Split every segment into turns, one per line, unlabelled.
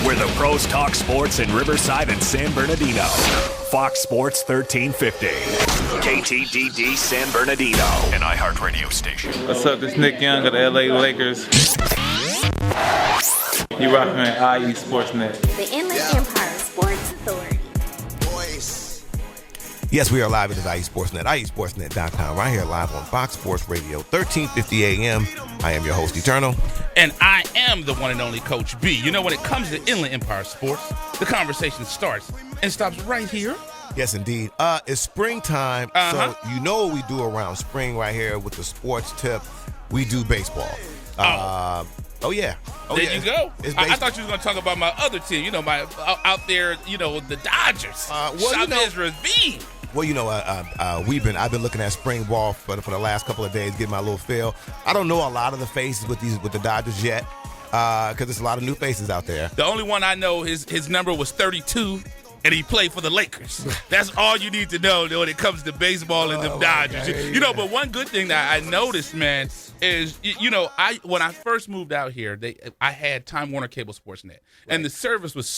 Where the pros talk sports in Riverside and San Bernardino. Fox Sports 1350. KTDD San Bernardino. An iHeartRadio station.
What's up? This is Nick Young of the LA Lakers. You rocking at IE Sportsnet.
The Inland Empire Sports Authority.
Yes, we are live at IE Sportsnet, IESportsnet.com. Right here live on Fox Sports Radio, 1350 AM. I am your host, Eternal.
And I am the one and only Coach B. You know, when it comes to Inland Empire Sports, the conversation starts and stops right here.
Yes, indeed. It's springtime, so you know what we do around spring right here with the sports tip. We do baseball. Yeah.
There you go. I thought you were going to talk about my other team. You know, my out there, you know, the Dodgers. Chavez Ravine.
Well, you know, I've been looking at spring ball for the last couple of days, getting my little feel. I don't know a lot of the faces with the Dodgers yet, because there's a lot of new faces out there.
The only one I know, his number was 32, and he played for the Lakers. That's all you need to know when it comes to baseball and the Dodgers. You know, but one good thing that I noticed, man, is, you know, when I first moved out here, I had Time Warner Cable Sportsnet, and the service was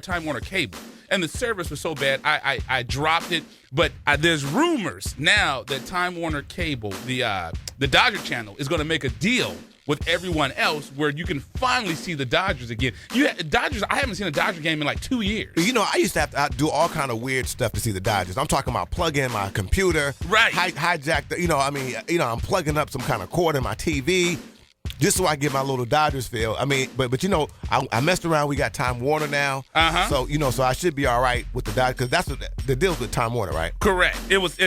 Time Warner Cable, and the service was so bad, I dropped it. But there's rumors now that Time Warner Cable, the Dodger channel, is going to make a deal with everyone else where you can finally see the Dodgers again. I haven't seen a Dodger game in like 2 years.
You know, I used to have to do all kind of weird stuff to see the Dodgers. I'm talking about plug in my computer,
right?
Hijack I'm plugging up some kind of cord in my TV just so I get my little Dodgers feel. I mean, but you know, I messed around. We got Time Warner now, so you know, so I should be all right with the Dodgers, because that's what the deal's with Time Warner, right?
Correct. Because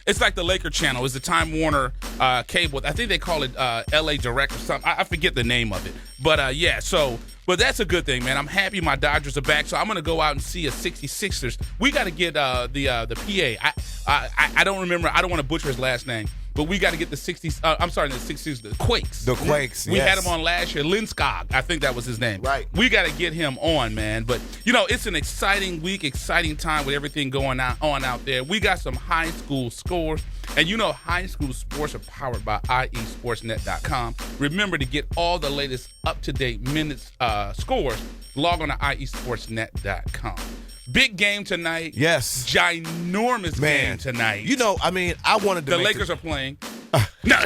it's like the Laker channel. It's the Time Warner cable. I think they call it LA Direct or something. I forget the name of it, but But that's a good thing, man. I'm happy my Dodgers are back, so I'm going to go out and see a 66ers. We got to get the PA. I don't remember. I don't want to butcher his last name, but we got to get the 60s. I'm sorry, the 60s, the Quakes.
The Quakes,
We had him on last year. Linskog, I think that was his name.
Right.
We got to get him on, man. But, you know, it's an exciting week, exciting time with everything going on out there. We got some high school scores. And you know, high school sports are powered by IESportsnet.com. Remember to get all the latest up-to-date minutes scores. Log on to IESportsnet.com. Big game tonight.
Yes.
Ginormous game tonight.
You know, I mean, I wanted to
The Lakers are playing. No.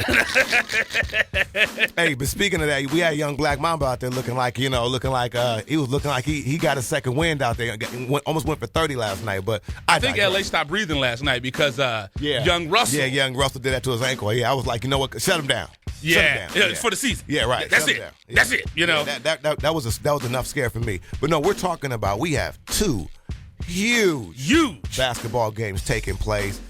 Hey, but speaking of that, we had a young black Mamba out there looking like he got a second wind out there. Almost went for 30 last night. But I think
LA stopped breathing last night because young Russell.
Yeah, young Russell did that to his ankle. Yeah, I was like, you know what? Shut him down.
Yeah, for the season.
Yeah, right.
That's it. Yeah. That's it. You know,
that was enough scare for me. But no, we're talking about we have two huge basketball games taking place.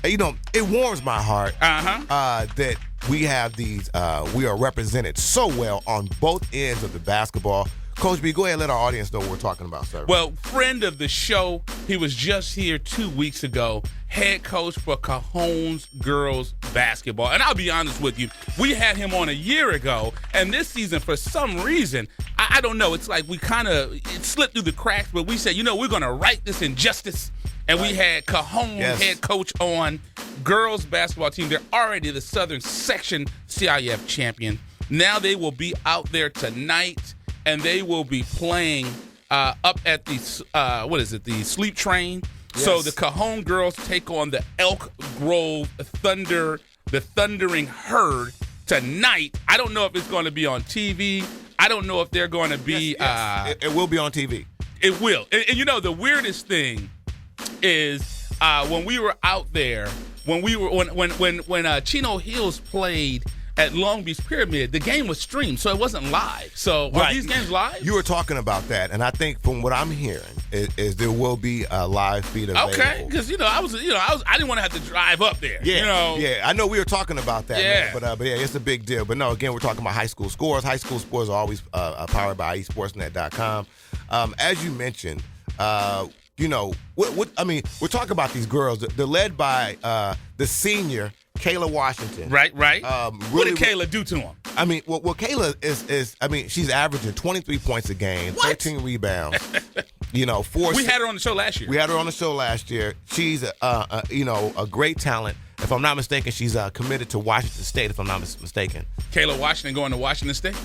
You know, it warms my heart that we have these. We are represented so well on both ends of the basketball. Coach B, go ahead and let our audience know what we're talking about, sir.
Well, friend of the show, he was just here 2 weeks ago, head coach for Cajon's girls basketball. And I'll be honest with you, we had him on a year ago, and this season, for some reason, I don't know, it's like it slipped through the cracks, but we said, you know, we're going to right this injustice. And we had Cajon head coach on girls basketball team. They're already the Southern Section CIF champion. Now they will be out there tonight, and they will be playing up at the Sleep Train. Yes. So the Cajon girls take on the Elk Grove Thunder, the Thundering Herd tonight. I don't know if it's going to be on TV. I don't know if they're going to be.
Yes. It will be on TV.
It will. And you know, the weirdest thing is when we were out there, when Chino Hills played at Long Beach Pyramid, the game was streamed, so it wasn't live. So are these games live?
You were talking about that, and I think from what I'm hearing is there will be a live feed available.
Okay, because I didn't want to have to drive up there.
Yeah, I know we were talking about that. Yeah, man, but it's a big deal. But no, again, we're talking about high school scores. High school scores are always powered by eSportsNet.com. As you mentioned. You know, I mean, we're talking about these girls. They're led by the senior, Kayla Washington.
Right. What did Kayla do to him?
I mean, well Kayla is she's averaging 23 points a game, 13 rebounds. You know,
We had her on the show last year.
She's a great talent. If I'm not mistaken, she's committed to Washington State, if I'm not mistaken.
Kayla Washington going to Washington State?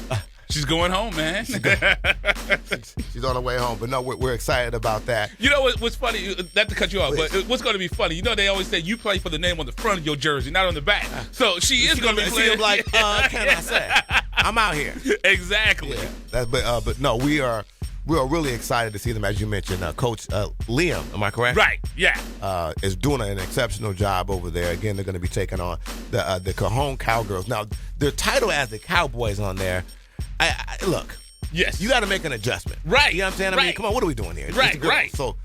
She's going home, man.
She's on her way home. But no, we're excited about that.
You know what's funny? Not to cut you off,
Please.
but what's going to be funny? You know they always say you play for the name on the front of your jersey, not on the back. So she is going to be playing.
Like, can I say? I'm out here.
Exactly.
Yeah. But no, we are really excited to see them, as you mentioned. Coach Liam, am I correct?
Right. Yeah.
Is doing an exceptional job over there. Again, they're going to be taking on the Cajon Cowgirls. Now, their title as the Cowboys on there. Look.
Yes.
You got to make an adjustment.
Right.
You know what I'm saying? I mean, come on, what are we doing here?
Right. Right.
So,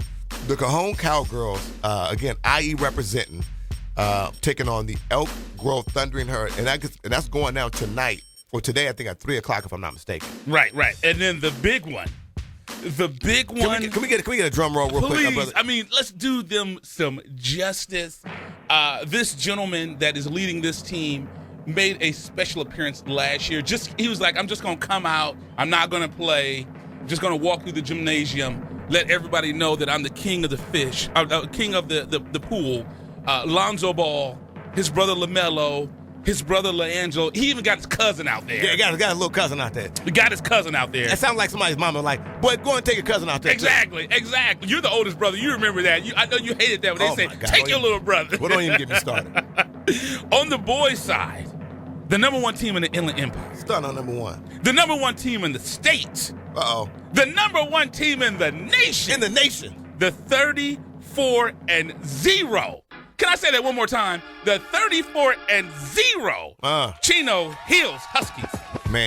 the Cajon Cowgirls, again, IE representing, taking on the Elk Grove Thundering Herd, and that's going down tonight or today. I think at 3:00, if I'm not mistaken.
Right. And then the big one.
Can we get a drum roll real quick, brother?
I mean, let's do them some justice. This gentleman that is leading this team made a special appearance last year. He was like, I'm just going to come out. I'm not going to play. I'm just going to walk through the gymnasium, let everybody know that I'm the king of the fish, king of the pool. Lonzo Ball, his brother LaMelo, his brother LeAngelo. He even got his cousin out there.
Yeah, got a little cousin out there.
We got his cousin out there.
That sounds like somebody's mama like, boy, go and take your cousin out there.
Exactly. You're the oldest brother. You remember that. I know you hated that when they said, take your little brother.
Well, don't even get me started.
On the boys' side, the number one team in the Inland Empire.
Start on number one.
The number one team in the state.
Uh-oh.
The number one team in the nation.
In the nation.
The 34-0. Can I say that one more time? The 34-0 Chino Hills Huskies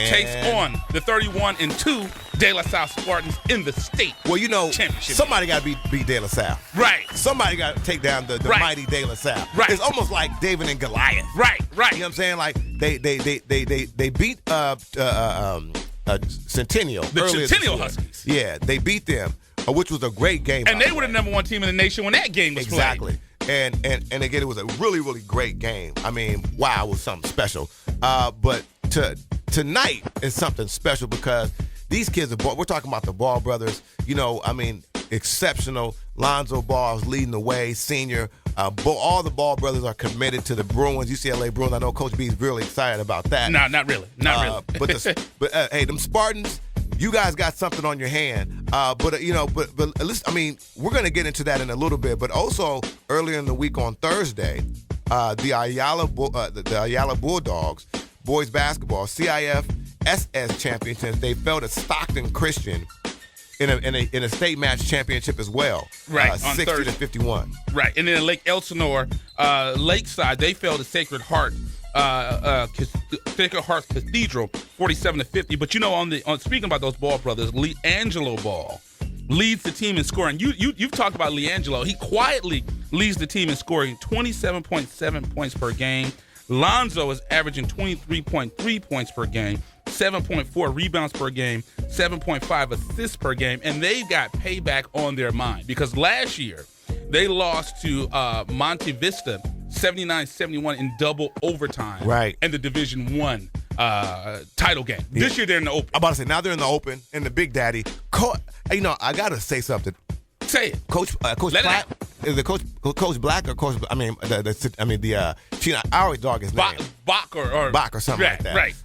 takes on the 31-2 De La Salle Spartans in the state.
Well, you know,
championship.
Somebody got to beat De La Salle.
Right.
Somebody got to take down the mighty De La Salle.
Right.
It's almost like David and Goliath.
Right.
You know what I'm saying? Like they beat Centennial.
The Centennial Huskies.
Yeah, they beat them, which was a great game.
And they were the number one team in the nation when that game was played.
Exactly. And again, it was a really, really great game. I mean, wow, it was something special. But tonight is something special because these kids we're talking about the Ball brothers. You know, I mean, exceptional. Lonzo Ball's leading the way, senior. All the Ball brothers are committed to the Bruins, UCLA Bruins. I know Coach B is really excited about that.
No, not really. Not really.
But hey, them Spartans, you guys got something on your hand. But at least, I mean, we're going to get into that in a little bit. But also, earlier in the week on Thursday, the Ayala Bulldogs, boys basketball, CIF SS championships, they fell to Stockton Christian in a state match championship as well.
Right, on
60-51.
Right, and then in Lake Elsinore, Lakeside, they fell to Sacred Heart Cathedral, 47-50. But you know, on speaking about those Ball brothers, LeAngelo Ball leads the team in scoring. You've talked about LeAngelo. He quietly leads the team in scoring, 27.7 points per game. Lonzo is averaging 23.3 points per game, 7.4 rebounds per game, 7.5 assists per game, and they've got payback on their mind because last year they lost to Monte Vista 79-71 in double overtime,
right,
in the Division I title game.
Yeah.
This year they're in the Open.
I'm about to say, now they're in the Open, in the Big Daddy. You know, I got to say something.
Say it.
Coach Black. Is it Coach Black or Coach? I mean, the Chino. I always dog his name.
Bach or
something like that.
Right.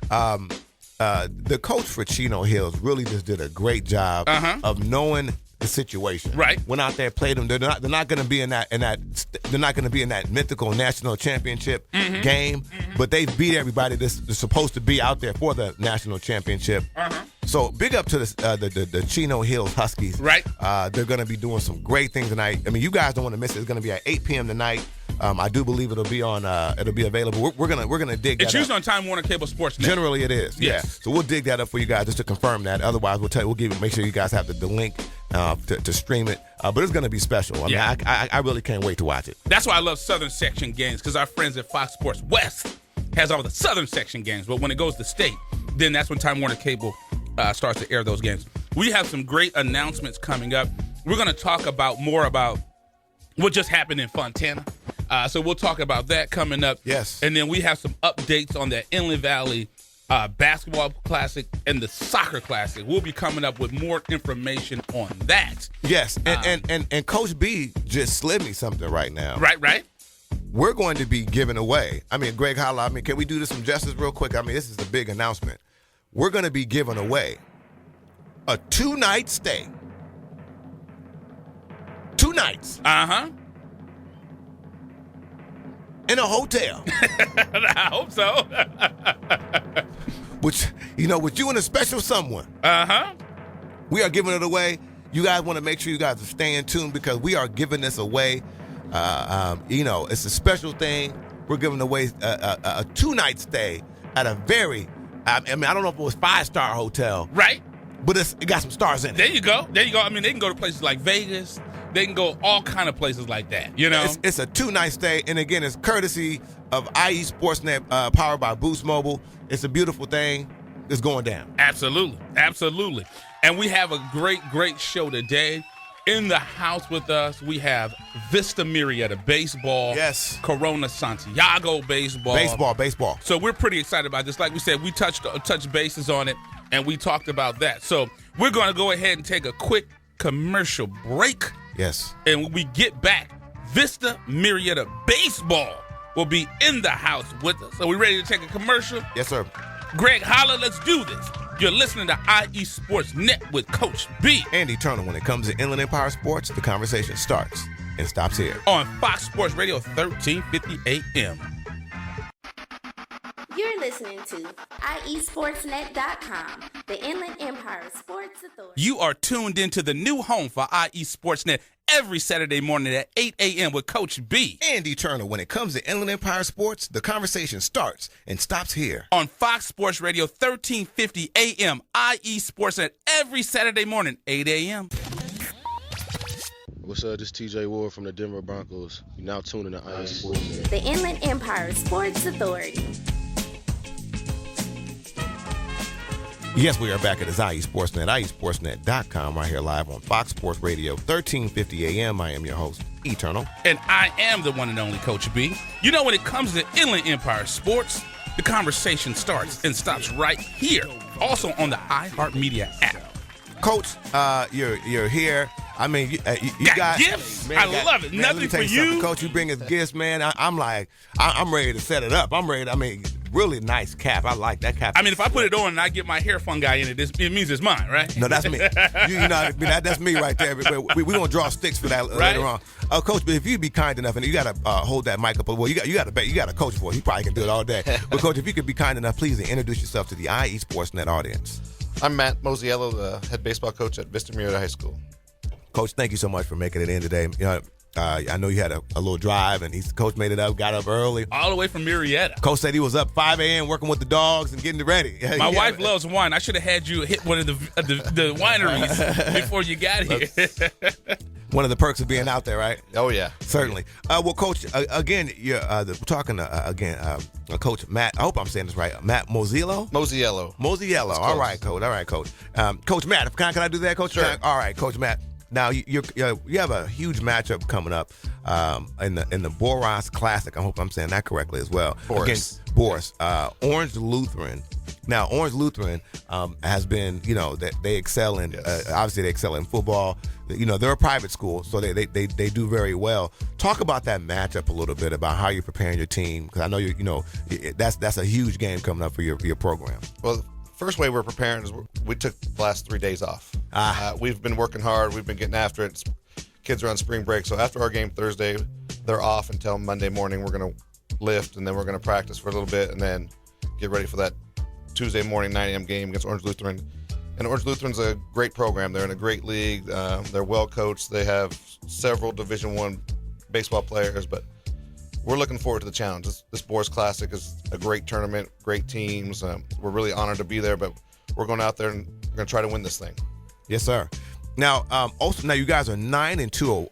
The coach for Chino Hills really just did a great job of knowing the situation.
Right.
Went out there, played them. They're not going to be in that. They're not going to be in that mythical national championship game. But they beat everybody that's supposed to be out there for the national championship. So big up to the Chino Hills Huskies.
Right.
They're going to be doing some great things tonight. I mean, you guys don't want to miss it. It's going to be at 8 p.m. tonight. I do believe it'll be on. It'll be available. We're gonna dig.
It's
that
usually
up.
on Time Warner Cable Sports Net.
Generally, it is.
Yes.
Yeah. So we'll dig that up for you guys just to confirm that. Otherwise, we'll make sure you guys have the link to stream it. But it's gonna be special. I mean, I really can't wait to watch it.
That's why I love Southern Section games because our friends at Fox Sports West has all the Southern Section games. But when it goes to state, then that's when Time Warner Cable starts to air those games. We have some great announcements coming up. We're gonna talk more about what just happened in Fontana. So we'll talk about that coming up.
Yes.
And then we have some updates on the Inland Valley Basketball Classic and the Soccer Classic. We'll be coming up with more information on that.
Yes. And Coach B just slid me something right now.
Right.
We're going to be giving away. I mean, Greg Holla, can we do this some justice real quick? I mean, this is a big announcement. we're going to be giving away a 2-night stay. 2 nights.
Uh-huh.
In a hotel.
I hope so.
With you and a special someone.
Uh-huh.
We are giving it away. You guys want to make sure you guys are staying tuned because we are giving this away. It's a special thing. We're giving away a 2-night stay at a very, I don't know if it was 5-star hotel.
Right.
But it got some stars in it.
There you go. I mean, they can go to places like Vegas. They can go all kind of places like that,
It's a 2-night stay, and again, it's courtesy of IE Sportsnet, powered by Boost Mobile. It's a beautiful thing. It's going down.
Absolutely. And we have a great show today. In the house with us, we have Vista Murrieta baseball.
Yes.
Corona Santiago baseball.
Baseball.
So we're pretty excited about this. Like we said, we touched bases on it, and we talked about that. So we're going to go ahead and take a quick commercial break.
Yes.
And when we get back, Vista Murrieta baseball will be in the house with us. So we ready to take a commercial?
Yes, sir.
Greg, holla, let's do this. You're listening to IE Sports Net with Coach B.
And Eternal. When it comes to Inland Empire sports, the conversation starts and stops here.
On Fox Sports Radio, 1350 AM.
You're listening to IESportsNet.com, the Inland Empire Sports Authority.
You are tuned into the new home for IE Sportsnet every Saturday morning at 8 a.m. with Coach B.
And Eternal. When it comes to Inland Empire sports, the conversation starts and stops here.
On Fox Sports Radio, 1350 AM, IE Sportsnet every Saturday morning, 8 a.m.
What's up? This is TJ Ward from the Denver Broncos. You're now tuning to IE Sportsnet.
The Inland Empire Sports Authority.
Yes, we are back at IE Sportsnet, IESportsnet.com, right here live on Fox Sports Radio, 1350 AM. I am your host, Eternal.
And I am the one and only Coach B. When it comes to Inland Empire sports, the conversation starts and stops right here. Also on the iHeartMedia app.
Coach, you're here. I mean, you
got gifts.
Man,
I love it.
Man,
Nothing for you,
Coach. You bring us gifts, man. I'm ready to set it up. I'm ready. I mean, really nice cap. I like that cap.
I mean, if I put it on and I get my hair fungi in it, it means it's mine, right?
No, that's me. That's me right there. We're gonna draw sticks for that later on. Coach, but if you'd be kind enough, and you gotta hold that mic up. Well, you got a coach for it. He probably can do it all day. But Coach, if you could be kind enough, please introduce yourself to the IE Sportsnet audience.
I'm Matt Mosiello, the head baseball coach at Vista Murrieta High School.
Coach, thank you so much for making it in today. I know you had a little drive, and Coach made it up, got up early.
All the way from Murrieta.
Coach said he was up 5 a.m. working with the dogs and getting ready.
My wife loves wine. I should have had you hit one of the wineries before you got here.
One of the perks of being out there, right?
Oh, yeah.
Certainly. Well, Coach, again, we're talking Coach Matt. I hope I'm saying this right. Matt Mosiello? Mosiello. All right, Coach. Coach Matt, can I do that, Coach?
Sure.
All right, Coach Matt. Now, you have a huge matchup coming up in the Boros Classic. I hope I'm saying that correctly as well.
Boros.
Against Boros. Orange Lutheran. Now, Orange Lutheran has been, they excel in, obviously they excel in football. They're a private school, so they do very well. Talk about that matchup a little bit, about how you're preparing your team, because I know that's a huge game coming up for your program.
Well, first way we're preparing is we took the last 3 days off. We've been working hard. We've been getting after it. Kids are on spring break, so after our game Thursday, they're off until Monday morning. We're going to lift, and then we're going to practice for a little bit, and then get ready for that Tuesday morning 9 a.m. game against Orange Lutheran. And Orange Lutheran's a great program. They're in a great league. They're well coached. They have several Division I baseball players, but we're looking forward to the challenge. This Boros Classic is a great tournament, great teams. We're really honored to be there, but we're going out there and we're going to try to win this thing.
Yes, sir. Now, now you guys are 9-2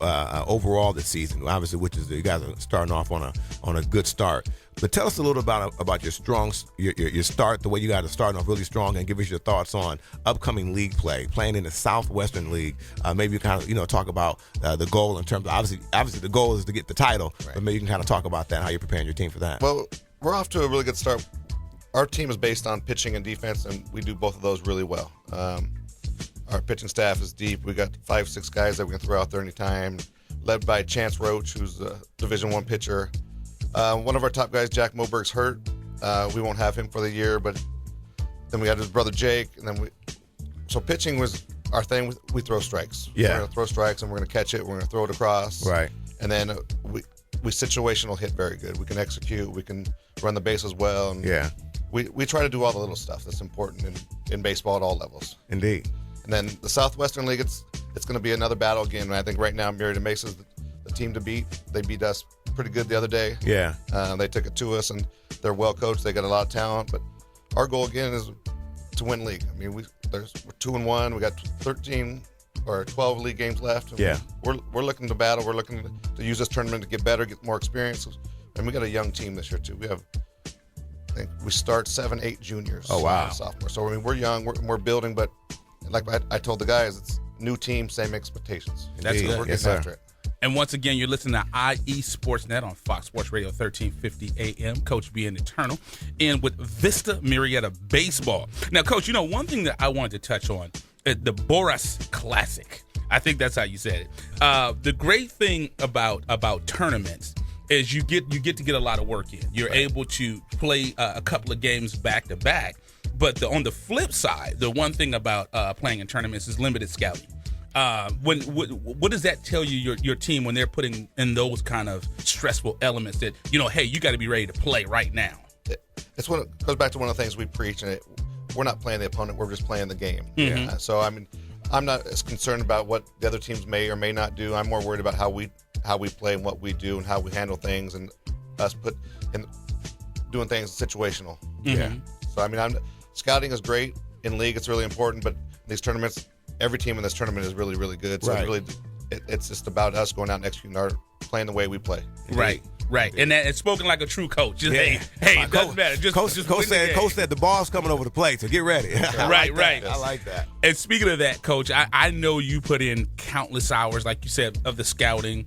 overall this season, obviously, which is you guys are starting off on a good start. But tell us a little about your start, the way you guys are starting off really strong, and give us your thoughts on upcoming league play, playing in the Southwestern League. Maybe you kind of talk about the goal in terms of obviously the goal is to get the title, right. But maybe you can kind of talk about that, how you're preparing your team for that.
Well, we're off to a really good start. Our team is based on pitching and defense, and we do both of those really well. Our pitching staff is deep. We got 5-6 guys that we can throw out there anytime, led by Chance Roach, who's a Division I pitcher. One of our top guys, Jack Moberg's hurt. We won't have him for the year, but Then we had his brother Jake, and then so pitching was our thing. We throw strikes.
Yeah.
We're gonna throw strikes, and we're gonna catch it. We're gonna throw it across.
Right.
And then we situational hit very good. We can execute. We can run the bases well. And
Yeah.
We try to do all the little stuff that's important in baseball at all levels.
Indeed.
And then the Southwestern League, it's going to be another battle again. And I think right now Murrieta Mesa's the team to beat. They beat us pretty good the other day.
Yeah.
They took it to us, and they're well coached. They got a lot of talent. But our goal again is to win league. I mean, we're 2-1. We got 13 or 12 league games left.
Yeah.
We're looking to battle. We're looking to use this tournament to get better, get more experience. And we got a young team this year too. I think we start 7-8 juniors.
Oh, wow.
Sophomores. So I mean, we're young. We're building, but like I told the guys, it's new team, same expectations.
That's
So
good.
we're
Yes,
getting
sir.
after it.
And once again, you're listening to IE Sportsnet on Fox Sports Radio 1350 AM. Coach being eternal. And with Vista Murrieta Baseball. Now, Coach, one thing that I wanted to touch on, the Boras Classic. I think that's how you said it. The great thing about tournaments is you get to get a lot of work in. You're able to play a couple of games back to back. But on the flip side, the one thing about playing in tournaments is limited scouting. What does that tell you, your team, when they're putting in those kind of stressful elements that, hey, you got to be ready to play right now?
It goes back to one of the things we preach, and we're not playing the opponent, we're just playing the game.
Mm-hmm.
So I mean, I'm not as concerned about what the other teams may or may not do. I'm more worried about how we play and what we do and how we handle things, and us doing things situational.
Yeah.
So I mean, scouting is great in league. It's really important, but these tournaments, every team in this tournament is really, really good. So
Right.
it's just about us going out and executing playing the way we play.
Right. And that it's spoken like a true coach. Just, hey, it doesn't matter. Just
Coach
win the game.
said the ball's coming over the plate, so get ready.
Right.
I like that.
And speaking of that, Coach, I know you put in countless hours, like you said, of the scouting,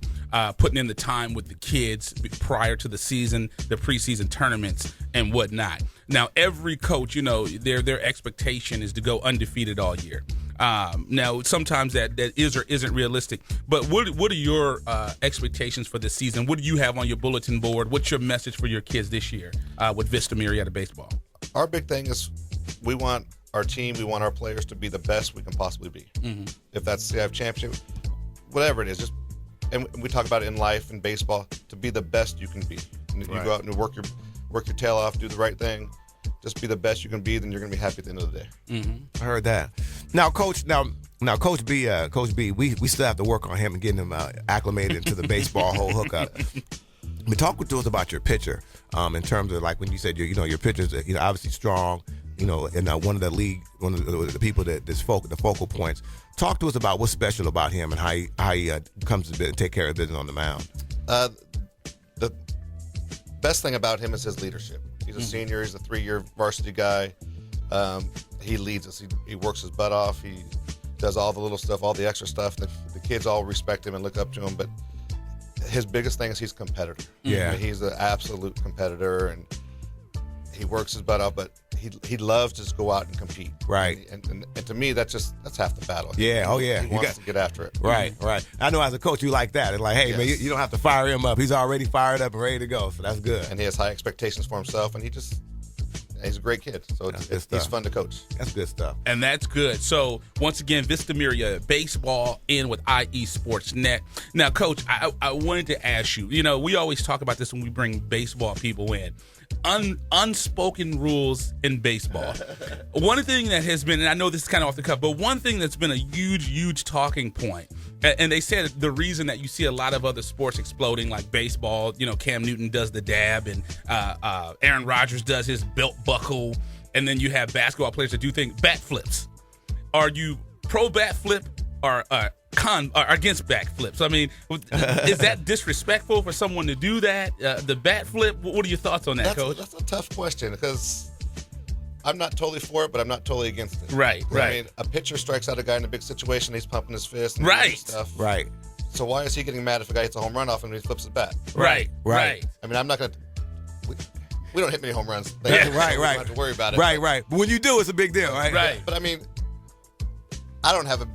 putting in the time with the kids prior to the season, the preseason tournaments, and whatnot. Now, every coach, their expectation is to go undefeated all year. Now, sometimes that is or isn't realistic. But what are your expectations for this season? What do you have on your bulletin board? What's your message for your kids this year with Vista Murrieta Baseball?
Our big thing is we want our team, we want our players to be the best we can possibly be. Mm-hmm. If that's the championship, whatever it is, and we talk about it in life and baseball, to be the best you can be. And you go out and work your tail off, do the right thing. Just be the best you can be, then you're going to be happy at the end of the day.
Mm-hmm. I heard that. Now, Coach B, we still have to work on him and getting him acclimated into the baseball whole hookup. But talk to us about your pitcher in terms of, like, when you said your pitcher's obviously strong, and one of the people that's the focal points. Talk to us about what's special about him and how he comes to take care of business on the mound.
The best thing about him is his leadership. He's a senior. He's a 3-year varsity guy. He leads us. He works his butt off. He does all the little stuff, all the extra stuff. The kids all respect him and look up to him. But his biggest thing is he's a competitor.
Yeah.
I mean, he's an absolute competitor, and he works his butt off. But he loves to just go out and compete.
Right.
And to me, that's half the battle.
Yeah. Oh, yeah.
He wants to get after it.
Right. I know as a coach you like that. It's like, hey,
Yes.
man, you don't have to fire him up. He's already fired up and ready to go. So that's good.
And he has high expectations for himself, and he's a great kid. So he's fun to coach.
That's good stuff.
And that's good. So, once again, Vista Murrieta Baseball in with IE Sportsnet. Now, Coach, I wanted to ask you, we always talk about this when we bring baseball people in. Unspoken rules in baseball. One thing that has been, and I know this is kind of off the cuff, but one thing that's been a huge talking point, and they said the reason that you see a lot of other sports exploding, like baseball, Cam Newton does the dab, and Aaron Rodgers does his belt buckle, and then you have basketball players that do things, bat flips. Are you pro bat flip or against back flips? I mean, is that disrespectful for someone to do that? The bat flip? What are your thoughts on that, Coach?
That's a tough question, because I'm not totally for it, but I'm not totally against it.
Right.
I mean, a pitcher strikes out a guy in a big situation, he's pumping his fist and doing stuff.
Right.
So why is he getting mad if a guy hits a home run off him and he flips his bat?
Right.
I mean, I'm not going to... We don't hit many home runs.
Right.
We don't have to worry about it.
Right. But when you do, it's a big deal, right?
Right.
But I mean, I don't have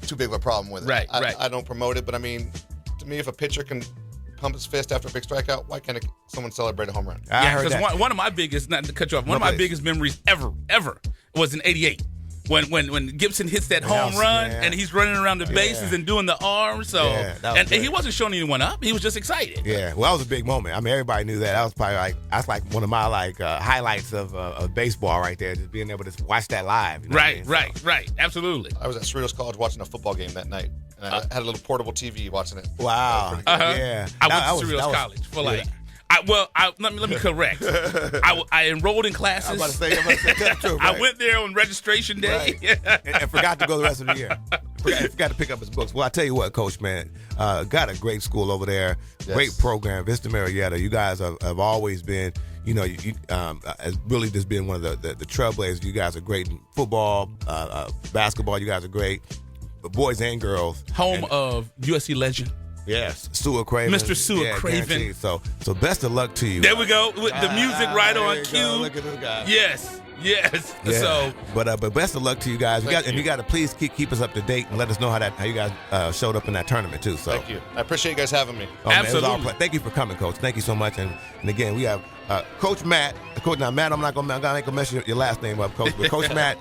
too big of a problem with it.
Right.
I don't promote it, but I mean, to me, if a pitcher can pump his fist after a big strikeout, why can't someone celebrate a home run?
I heard
because
that.
one of my biggest, not to cut you off, one of my biggest memories ever was in '88. When Gibson hits that home run and he's running around the bases and doing the arms, and he wasn't showing anyone up. He was just excited.
Yeah, well, that was a big moment. I mean, everybody knew that. That was probably that's one of my highlights of baseball right there, just being able to watch that live. You know
Right. Absolutely.
I was at Cerritos College watching a football game that night, and I had a little portable TV watching it.
Wow. Yeah.
I went to Cerritos College for let me correct. I enrolled in classes.
I'm about to say that's true. Right?
I went there on registration day.
Right. and forgot to go the rest of the year. Forgot to pick up his books. Well, I tell you what, Coach, man, got a great school over there. Yes. Great program, Vista Murrieta. You guys have always been, has really just been one of the trailblazers. You guys are great in football, basketball. You guys are great, boys and girls.
Home of USC legend.
Yes, Stuart Craven.
Mr. Stuart Craven.
Guaranteed. So best of luck to you.
There we go. With the music right on cue.
Look at this guy.
Yes.
Yeah.
So,
but best of luck to you guys. You got to please keep us up to date and let us know how you guys showed up in that tournament too. So
thank you. I appreciate you guys having me.
Absolutely.
Thank you for coming, Coach. Thank you so much. And again, we have Coach Matt. Now, Matt, I'm not gonna mess your last name up, Coach. But Coach Matt,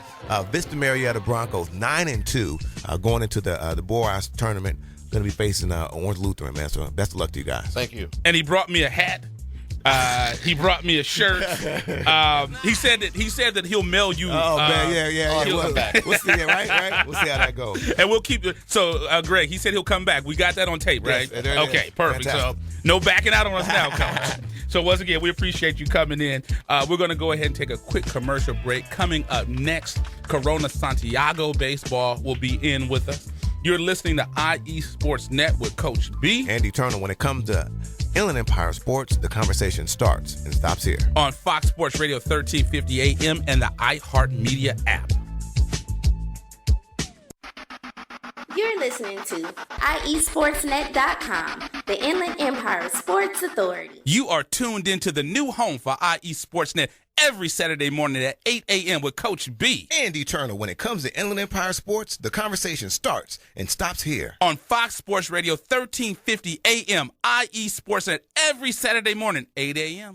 Vista Murrieta Broncos 9-2, going into the Boras tournament. Going to be facing Orange Lutheran, man. So best of luck to you guys.
Thank you.
And he brought me a hat. He brought me a shirt. He said that he'll mail you.
Oh man, yeah.
He'll come back.
We'll see it, right. We'll see how that goes.
And we'll keep it. So, Greg, he said he'll come back. We got that on tape, right?
Yes,
okay, perfect.
Fantastic.
So no backing out on us now, Coach. So once again, we appreciate you coming in. We're going to go ahead and take a quick commercial break. Coming up next, Corona Santiago baseball will be in with us. You're listening to IE Sports Net with Coach B.
Andy Turner. When it comes to Inland Empire Sports, the conversation starts and stops here.
On Fox Sports Radio 1350 AM and the iHeartMedia app.
You're listening to IESportsNet.com, the Inland Empire Sports Authority.
You are tuned into the new home for IE Sportsnet every Saturday morning at 8 a.m. with Coach B.
Andy Turner. When it comes to Inland Empire Sports, the conversation starts and stops here.
On Fox Sports Radio 1350 AM, IE Sportsnet every Saturday morning, 8 a.m.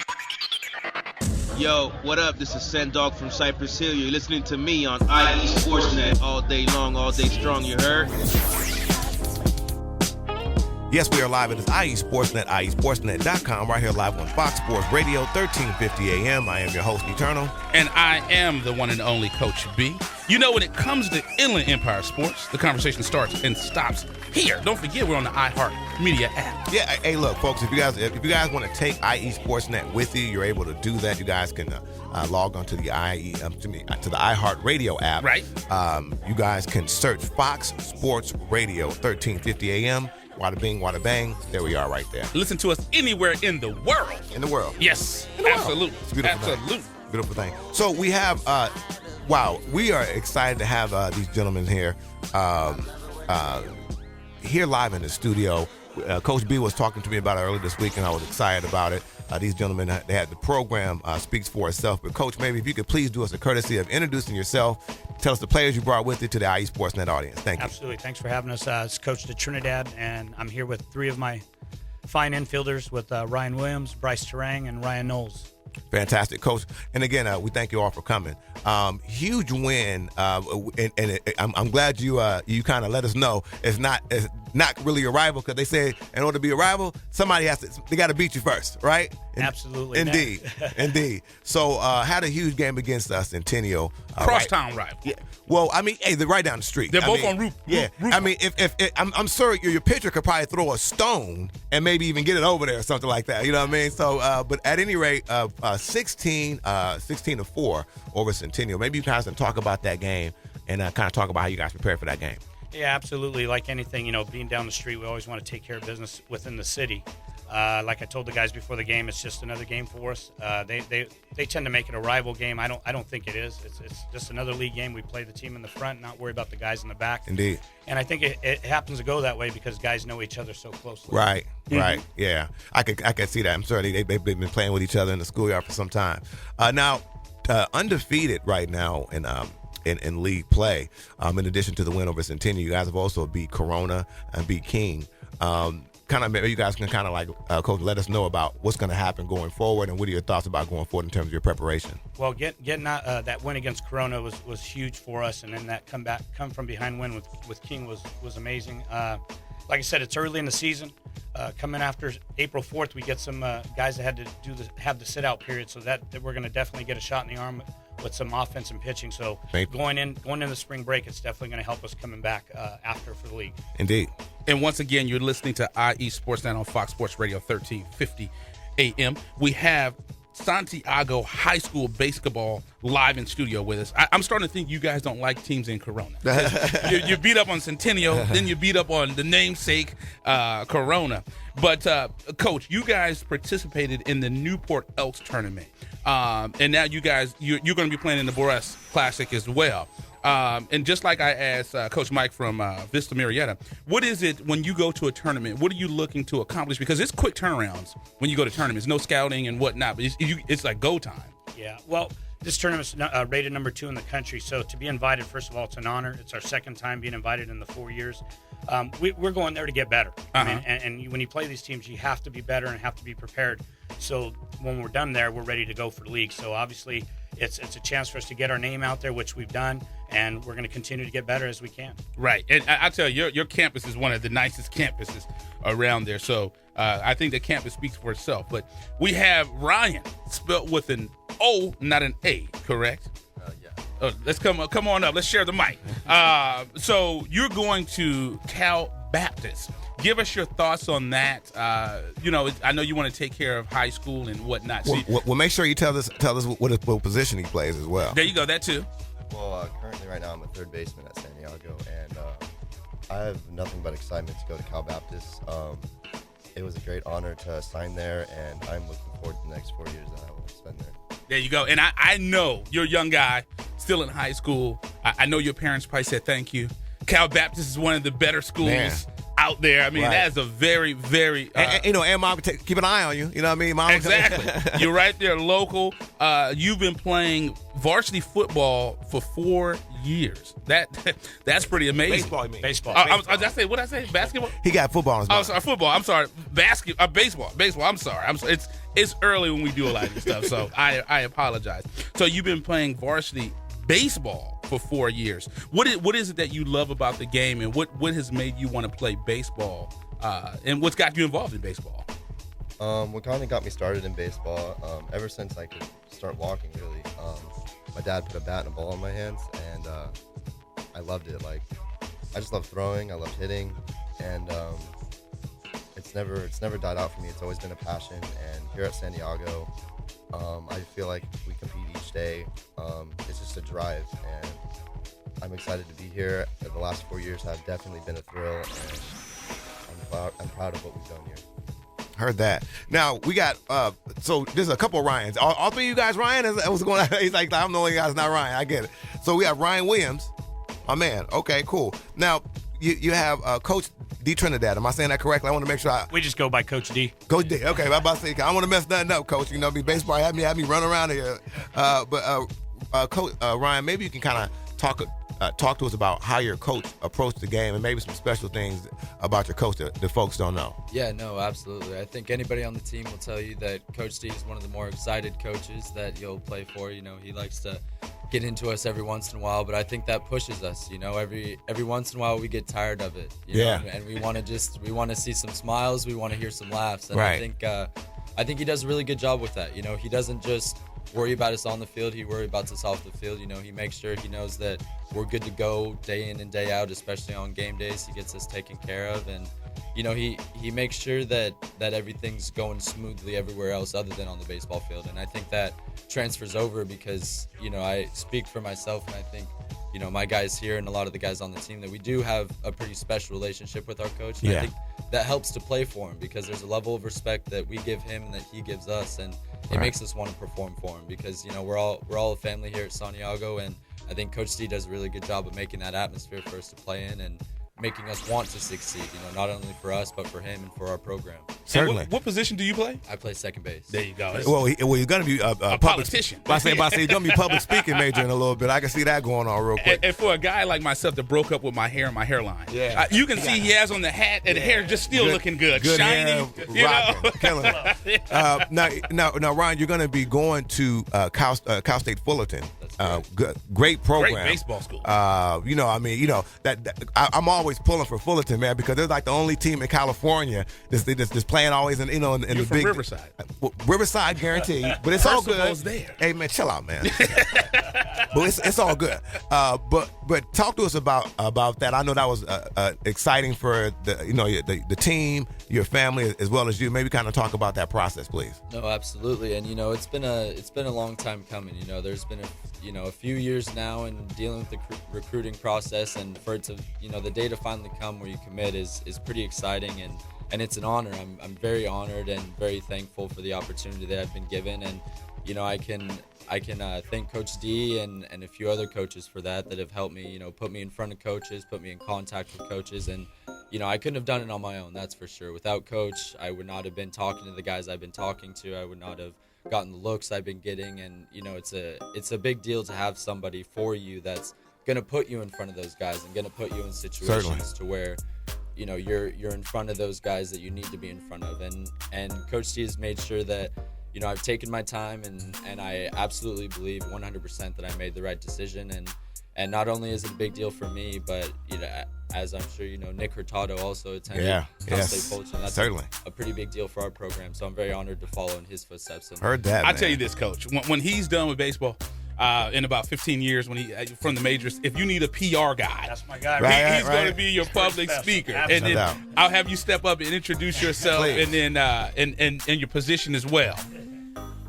Yo, what up? This is Sendog from Cypress Hill. You're listening to me on IE Sportsnet all day long, all day strong, you heard?
Yes, we are live. It is IE Sportsnet, IESportsnet.com, right here live on Fox Sports Radio, 1350 AM. I am your host, Eternal.
And I am the one and only Coach B. You know, when it comes to Inland Empire Sports, the conversation starts and stops here. Don't forget, we're on the iHeartMedia app.
Yeah, hey, look, folks, if you guys want to take IE Sportsnet with you, you're able to do that. You guys can log on to the to the iHeartRadio app.
Right.
You guys can search Fox Sports Radio, 1350 AM. Wada bing, wada bang. There we are right there.
Listen to us anywhere in the world.
In the world.
Yes, absolutely.
It's a beautiful
absolutely.
Thing. Beautiful thing. So we have, we are excited to have these gentlemen here, here live in the studio. Coach B was talking to me about it earlier this week, and I was excited about it. These gentlemen, they had the program speaks for itself. But, Coach, maybe if you could please do us a courtesy of introducing yourself, tell us the players you brought with you to the IE Sportsnet audience. Thank you.
Absolutely. Thanks for having us. It's Coach to Trinidad, and I'm here with three of my fine infielders with Ryan Williams, Bryce Terang, and Ryan Knowles.
Fantastic, Coach. And again, we thank you all for coming. Huge win, and I'm glad you kind of let us know it's not really a rival, because they say in order to be a rival, they got to beat you first, right?
Absolutely.
Indeed. So had a huge game against Centennial.
Crosstown rival.
Yeah. Well, I mean, hey, they're right down the street.
They're both on Route.
Yeah. I mean, if I'm sure your pitcher could probably throw a stone and maybe even get it over there or something like that. You know what I mean? So, but at any rate, 16-4 over Centennial. Maybe you guys can talk about that game and kind of talk about how you guys prepared for that game.
Yeah, absolutely. Like anything, being down the street, we always want to take care of business within the city. Like I told the guys before the game, it's just another game for us. They tend to make it a rival game. I don't think it is. It's just another league game. We play the team in the front, not worry about the guys in the back.
Indeed.
And I think it happens to go that way because guys know each other so closely.
Right. Right. Yeah. I could see that. I'm sure they've been playing with each other in the schoolyard for some time. Now, undefeated right now in league play. In addition to the win over Centennial, you guys have also beat Corona and beat King. kind of maybe you guys can kind of like, Coach, let us know about what's going to happen going forward, and what are your thoughts about going forward in terms of your preparation?
Well, getting that win against Corona was huge for us, and then that come from behind win with King was amazing. Like I said, it's early in the season. Coming after April 4th, we get some guys that had to have the sit-out period, so that we're going to definitely get a shot in the arm with some offense and pitching. So going into the spring break, it's definitely going to help us coming back after for the league.
Indeed.
And once again, you're listening to IE Sportsnet on Fox Sports Radio 1350 AM. We have Santiago High School basketball live in studio with us. I'm starting to think you guys don't like teams in Corona. You beat up on Centennial, then you beat up on the namesake Corona. But, Coach, you guys participated in the Newport Elks tournament. And now you're going to be playing in the Boras Classic as well. And just like I asked Coach Mike from Vista Murrieta, what is it when you go to a tournament? What are you looking to accomplish? Because it's quick turnarounds when you go to tournaments. No scouting and whatnot, but it's like go time. Yeah, well, this tournament's rated number 2 in the country. So to be invited, first of all, it's an honor. It's our second time being invited in the 4 years. We're going there to get better. I mean, and when you play these teams, you have to be better and have to be prepared. So when we're done there, we're ready to go for the league. So obviously, it's a chance for us to get our name out there, which we've done, and we're going to continue to get better as we can. Right, and I tell you, your campus is one of the nicest campuses around there. So I think the campus speaks for itself. But we have Ryan, spelled with an O, not an A, correct? Yeah. Let's come on up. Let's share the mic. So you're going to Cal Baptist. Give us your thoughts on that. I know you want to take care of high school and whatnot.
Well, make sure you tell us what position he plays as well.
There you go, that too.
Well, currently right now I'm a third baseman at Santiago, and I have nothing but excitement to go to Cal Baptist. It was a great honor to sign there, and I'm looking forward to the next 4 years that I will spend there.
There you go. And I know you're a young guy, still in high school. I know your parents probably said thank you. Cal Baptist is one of the better schools out there. I mean, that is a very, very...
and Mom keep an eye on you. You know what I mean? Mom,
exactly. You're right there, local. You've been playing varsity football for 4 years. That's pretty amazing.
Baseball, you mean?
Baseball. Did I say, what did I say? Basketball?
He got football on his mind.
Oh, sorry, football. I'm sorry. Baseball. I'm sorry. It's early when we do a lot of this stuff, so I apologize. So you've been playing varsity baseball for 4 years. What is it that you love about the game, and what has made you want to play baseball, and what's got you involved in baseball?
What kind of got me started in baseball, ever since I could start walking, really. My dad put a bat and a ball in my hands, and I loved it. Like, I just love throwing, I love hitting, and it's never died out for me. It's always been a passion, and here at Santiago, I feel like we compete each day. It's just a drive, and I'm excited to be here. The last 4 years have definitely been a thrill, and I'm proud of what we've done here.
Heard that. Now we got so there's a couple of Ryans. All three of you guys Ryan? What's going on? He's like, I'm the only guy that's not Ryan. I get it. So we have Ryan Williams, my man. Okay, cool. Now you have Coach D Trinidad. Am I saying that correctly? I want to make sure
we just go by Coach D.
Coach D. Okay, I'm about to say I don't want to mess nothing up, Coach. You know, baseball had me run around here. Coach Ryan, maybe you can kind of talk to us about how your coach approached the game, and maybe some special things about your coach that the folks don't know.
Yeah, no, absolutely. I think anybody on the team will tell you that Coach D is one of the more excited coaches that you'll play for. You know, he likes to get into us every once in a while, but I think that pushes us. You know, every once in a while we get tired of it. You know? And we want to see some smiles, we want to hear some laughs, and I think he does a really good job with that. You know, he doesn't just worry about us on the field, he worries about us off the field. You know, he makes sure he knows that we're good to go day in and day out, especially on game days. He gets us taken care of, and you know, he makes sure that everything's going smoothly everywhere else other than on the baseball field. And I think that transfers over because, you know, I speak for myself, and I think, you know, my guys here and a lot of the guys on the team, that we do have a pretty special relationship with our coach. And I think that helps to play for him because there's a level of respect that we give him and that he gives us, and it makes us want to perform for him because, you know, we're all a family here at Santiago, and I think Coach D does a really good job of making that atmosphere for us to play in and making us want to succeed, you know, not only for us but for him and for our program.
Certainly.
What position do you play?
I play second base.
There you go.
Well, you're going to be a
politician.
I say you're going to be public speaking major in a little bit. I can see that going on real quick.
And for a guy like myself that broke up with my hair and my hairline, you can see he has on the hat and the hair just still looking good, shiny,
rocking, killing it. Now, Ryan, you're going to be going to Cal State Fullerton. Great program.
Great baseball school.
I'm always pulling for Fullerton, man, because they're like the only team in California that's playing always in
You're
the
from
big
Riverside.
Riverside, guaranteed. But it's all good.
Percival's there.
Hey, man, chill out, man. But it's all good. But talk to us about that. I know that was exciting for the team, your family, as well as you. Maybe kind of talk about that process, please.
No, absolutely. And it's been a long time coming. There's been a few years now in dealing with the recruiting process, and for it to the day to finally come where you commit is pretty exciting, and it's an honor. I'm very honored and very thankful for the opportunity that I've been given, and I can thank Coach D and a few other coaches for that have helped me, put me in front of coaches, put me in contact with coaches, and I couldn't have done it on my own, that's for sure. Without Coach, I would not have been talking to the guys I've been talking to. I would not have gotten the looks I've been getting, and it's a big deal to have somebody for you that's gonna put you in front of those guys and gonna put you in situations to where you're in front of those guys that you need to be in front of, and Coach D has made sure that I've taken my time, and I absolutely believe 100% that I made the right decision, and not only is it a big deal for me, but as I'm sure Nick Hurtado also attended Cal State Fullerton. That's
certainly
a pretty big deal for our program, so I'm very honored to follow in his footsteps.
Heard that,
I tell you this, Coach, when he's done with baseball, in about 15 years, when he from the majors, if you need a PR guy,
that's my guy.
He's going to be your public speaker, and then I'll have you step up and introduce yourself, and then and your position as well.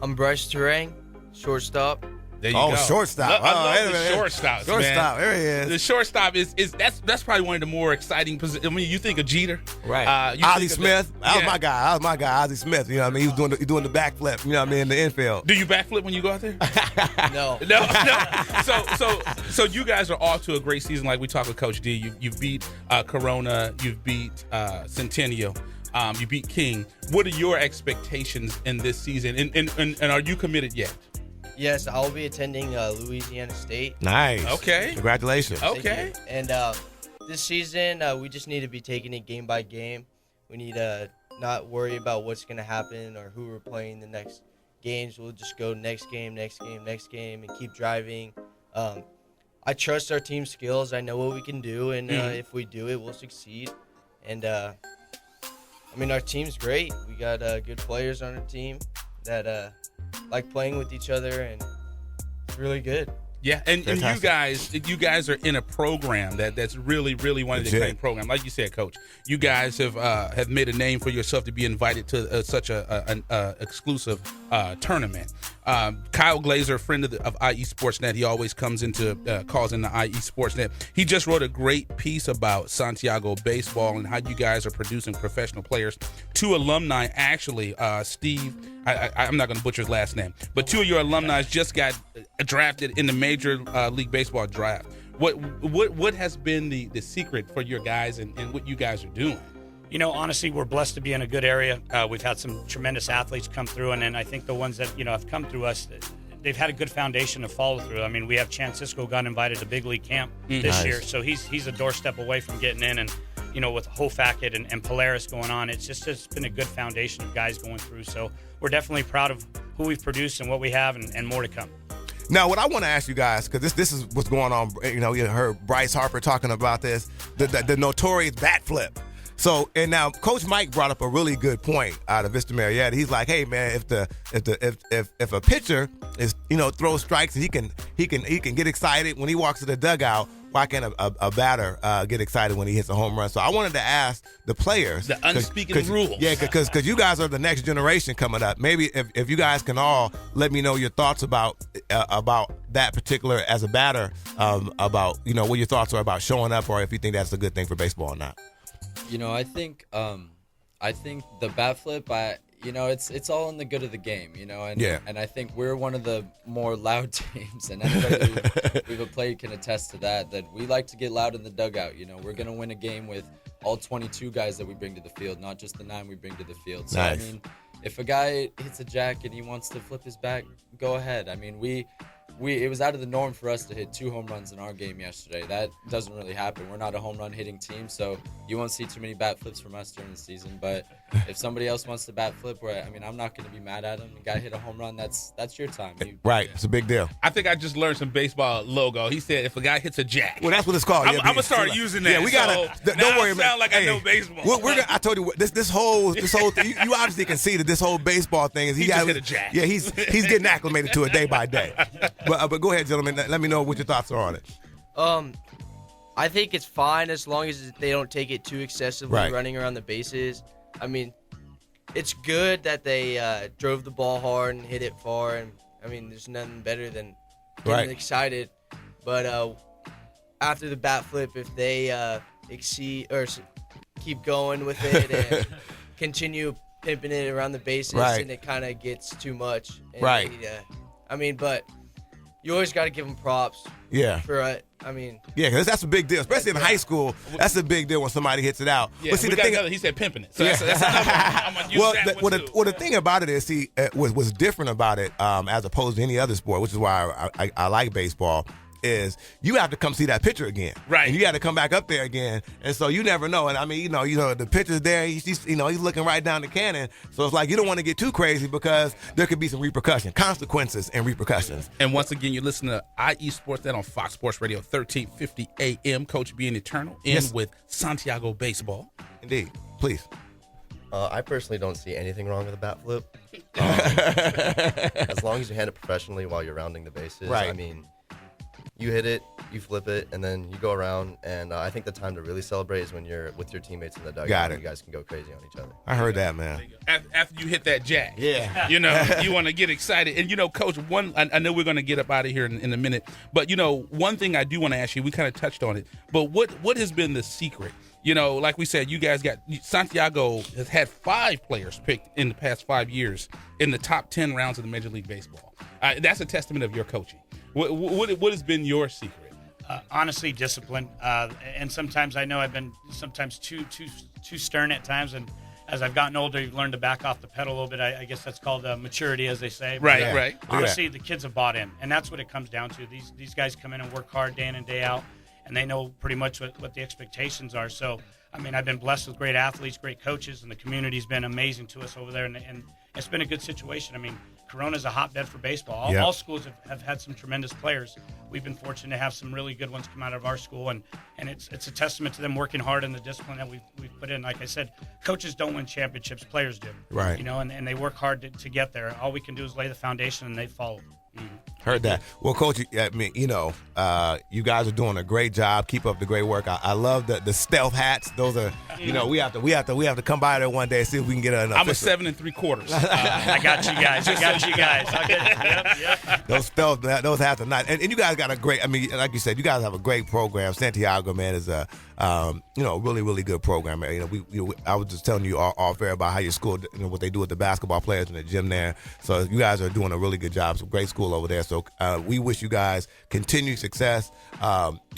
I'm Bryce Terang, shortstop.
There you go.
Shortstop.
I love the shortstops,
Shortstop,
man.
there he is.
The shortstop is that's probably one of the more exciting positions. I mean, you think of Jeter,
right?
Ozzie Smith. That was my guy. Ozzie Smith. He was doing the backflip. In the infield.
Do you backflip when you go out there?
No.
So you guys are off to a great season, like we talked with Coach D. You've beat Corona. You've beat Centennial. You beat King. What are your expectations in this season? And are you committed yet?
Yes, I'll be attending Louisiana State.
Nice.
Okay.
Congratulations.
Okay.
And this season, we just need to be taking it game by game. We need to not worry about what's going to happen or who we're playing the next games. We'll just go next game, and keep driving. I trust our team skills. I know what we can do, and if we do it, we'll succeed. And, our team's great. We got good players on our team that like playing with each other, and it's really good.
Yeah, and you guys are in a program that's really, really one of the exciting programs. Like you said, Coach, you guys have made a name for yourself to be invited to such an exclusive tournament. Kyle Glazer, friend of IE Sportsnet, he always calls into IE Sportsnet. He just wrote a great piece about Santiago baseball and how you guys are producing professional players. Two alumni, actually, Steve, I'm not going to butcher his last name, but two of your alumni just got drafted in the Major League Baseball draft. What has been the secret for your guys and what you guys are doing?
Honestly, we're blessed to be in a good area. We've had some tremendous athletes come through, and then I think the ones that, have come through us, they've had a good foundation to follow through. I mean, we have Chancisco got invited to big league camp this year, so he's a doorstep away from getting in, and, with Hofacket and Polaris going on, it's been a good foundation of guys going through. So we're definitely proud of who we've produced and what we have, and more to come.
Now, what I want to ask you guys, because this is what's going on, you heard Bryce Harper talking about this, the notorious bat flip. So, and now Coach Mike brought up a really good point out of Vista Murrieta. He's like, hey man, if a pitcher is throws strikes and he can get excited when he walks to the dugout, why can't a batter get excited when he hits a home run? So I wanted to ask the players
the unspoken rules.
Yeah, because you guys are the next generation coming up. Maybe if you guys can all let me know your thoughts about that particular as a batter, about what your thoughts are about showing up, or if you think that's a good thing for baseball or not.
I think the bat flip, you know, it's all in the good of the game, you know, and
Yeah.
and I think we're one of the more loud teams, and anybody we've played can attest to that we like to get loud in the dugout. You know, we're gonna win a game with all 22 guys that we bring to the field, not just the 9 we bring to the field. So
Nice.
I mean, if a guy hits a jack and he wants to flip his back, go ahead. I mean, it was out of the norm for us to hit 2 home runs in our game yesterday. That doesn't really happen. We're not a home run hitting team, so you won't see too many bat flips from us during the season. But if somebody else wants to bat flip, I'm not going to be mad at him. The guy hit a home run. That's your time.
Right. It's a big deal.
I think I just learned some baseball logo. He said if a guy hits a jack.
Well, that's what it's called.
I'm going to start using that.
Yeah, we got to. Don't worry, man.
Sound like I know baseball.
I told you this whole thing. You obviously can see that this whole baseball thing is
he just hit a jack.
Yeah, he's getting acclimated to it day by day. But go ahead, gentlemen. Let me know what your thoughts are on it.
I think it's fine as long as they don't take it too excessively
Right.
running around the bases. I mean, it's good that they drove the ball hard and hit it far, and I mean, there's nothing better than getting
Right.
excited. But after the bat flip, if they keep going with it and continue pimping it around the bases,
Right.
and it kind of gets too much. And
Right.
but you always got to give them props.
Yeah.
For
Yeah, because that's a big deal, especially in high school. That's a big deal when somebody hits it out.
Yeah,
but see,
we
the
got
thing,
another. He said pimping it. So that's another one. I'm going to use that one too.
the thing about it is, what's different about it, as opposed to any other sport, which is why I like baseball, is you have to come see that pitcher again,
right?
And you got to come back up there again, and so you never know. And I mean, you know, the pitcher's there. He's looking right down the cannon. So it's like you don't want to get too crazy because there could be some consequences, and repercussions.
And once again, you're listening to IE Sportsnet on Fox Sports Radio, 1350 AM. Coach being eternal with Santiago baseball.
Indeed, please.
I personally don't see anything wrong with a bat flip. As long as you hand it professionally while you're rounding the bases.
Right.
I mean, you hit it, you flip it, and then you go around. And I think the time to really celebrate is when you're with your teammates in the dugout.
Got it.
And you guys can go crazy on each other.
I heard that, man.
After you hit that jack,
yeah,
you know, you want to get excited. And, you know, Coach, I know we're going to get up out of here in a minute, but, you know, one thing I do want to ask you, we kind of touched on it, but what has been the secret? You know, like we said, you guys Santiago has had 5 players picked in the past 5 years in the top 10 rounds of the Major League Baseball. That's a testament of your coaching. What has been your secret?
Honestly, discipline. And sometimes I know I've been sometimes too stern at times. And as I've gotten older, you've learned to back off the pedal a little bit. I guess that's called maturity, as they say.
Right,
but,
right.
Honestly, the kids have bought in. And that's what it comes down to. These guys come in and work hard day in and day out. And they know pretty much what the expectations are. So, I mean, I've been blessed with great athletes, great coaches, and the community's been amazing to us over there. And it's been a good situation. I mean, Corona's a hotbed for baseball. All schools have had some tremendous players. We've been fortunate to have some really good ones come out of our school, and it's a testament to them working hard and the discipline that we've put in. Like I said, coaches don't win championships, players do.
Right.
You know, and they work hard to get there. All we can do is lay the foundation, and they follow.
Heard that. Well, Coach, I mean, you know, you guys are doing a great job. Keep up the great work. I love the stealth hats. Those are, you know, we have to come by there one day and see if we can get an.
I'm a 7 3/4.
I got you guys. I'll get it. Yep.
Those hats are nice. And you guys got a great. I mean, like you said, you guys have a great program. Santiago, man, is a really, really good program. You know, I was just telling you all fair about how your school, you know, what they do with the basketball players in the gym there. So you guys are doing a really good job. It's a great school over there. So we wish you guys continued success.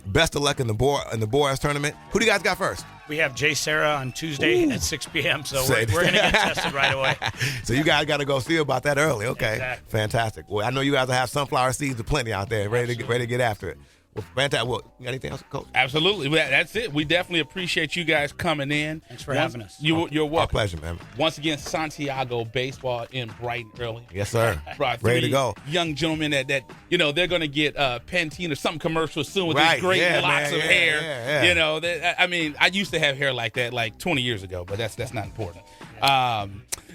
Best of luck in the Boras tournament. Who do you guys got first?
We have Jay Sarah on Tuesday at 6 p.m., so we're going to get tested right away.
So you guys got to go see about that early. Okay,
exactly.
Fantastic. Well, I know you guys will have sunflower seeds aplenty out there, ready to get after it. Well, fantastic. Well, you got anything else, Coach?
Absolutely. That's it. We definitely appreciate you guys coming in.
Thanks for having us.
You're welcome.
Our pleasure, man.
Once again, Santiago baseball in Brighton early.
Yes, sir.
Ready
to go.
Young gentlemen that you know they're going to get Pantene or some commercial soon with
right.
these great locks of hair.
Yeah.
You know, I mean, I used to have hair like that like 20 years ago, but that's not important.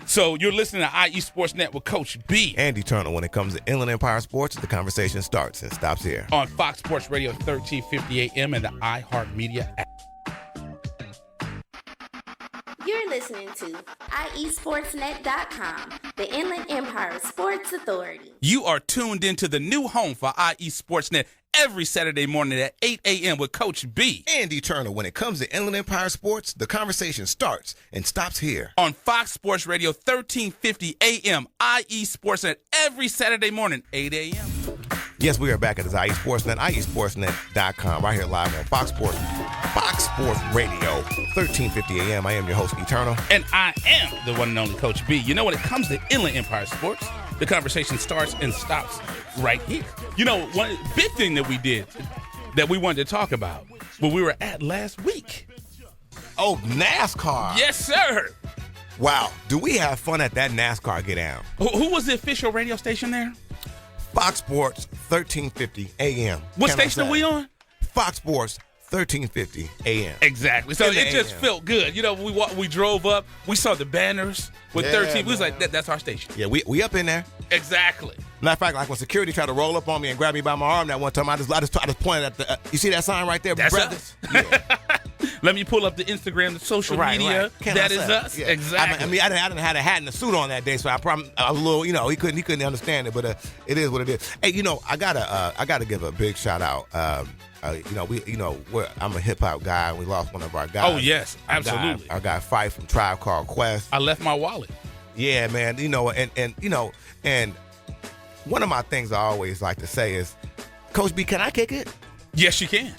So you're listening to IE Sportsnet with Coach B.
And Eternal. When it comes to Inland Empire Sports, the conversation starts and stops here.
On Fox Sports Radio 1350 AM and the iHeartMedia app.
You're listening to IESportsNet.com, the Inland Empire Sports Authority.
You are tuned into the new home for IE Sportsnet every Saturday morning at 8 a.m. with Coach B.
Andy Turner. When it comes to Inland Empire sports, the conversation starts and stops here.
On Fox Sports Radio, 1350 a.m., IE Sportsnet, every Saturday morning, 8 a.m.
Yes, we are back at the IE Sportsnet, IESportsnet.com, right here live on Fox Sports Radio, 1350 a.m. I am your host, Eternal.
And I am the one and only Coach B. You know, when it comes to Inland Empire sports, the conversation starts and stops right here. You know, one big thing that we did that we wanted to talk about when we were at last week.
Oh, NASCAR.
Yes, sir.
Wow. Do we have fun at that NASCAR get down?
Who was the official radio station there?
Fox Sports, 1350 a.m.
What station are we on?
Fox Sports, 1350 a.m.
Exactly. So it just felt good. You know, we drove up, we saw the banners with 13. We was like, that's our station.
Yeah, we up in there.
Exactly.
Matter of fact, like when security tried to roll up on me and grab me by my arm that one time, I just pointed at the. You see that sign right there,
that's
brothers?
Us.
Yeah.
Let me pull up the Instagram, the social media.
Right.
That is us.
Yeah.
Exactly.
I didn't have a hat and a suit on that day, so I was a little, he couldn't understand it, but it is what it is. Hey, I gotta give a big shout out. I'm a hip hop guy, and we lost one of our guys.
Oh yes, absolutely.
Our guy Fife from Tribe Called Quest.
I left my wallet.
Yeah, man. And one of my things I always like to say is, Coach B, can I kick it?
Yes, you can.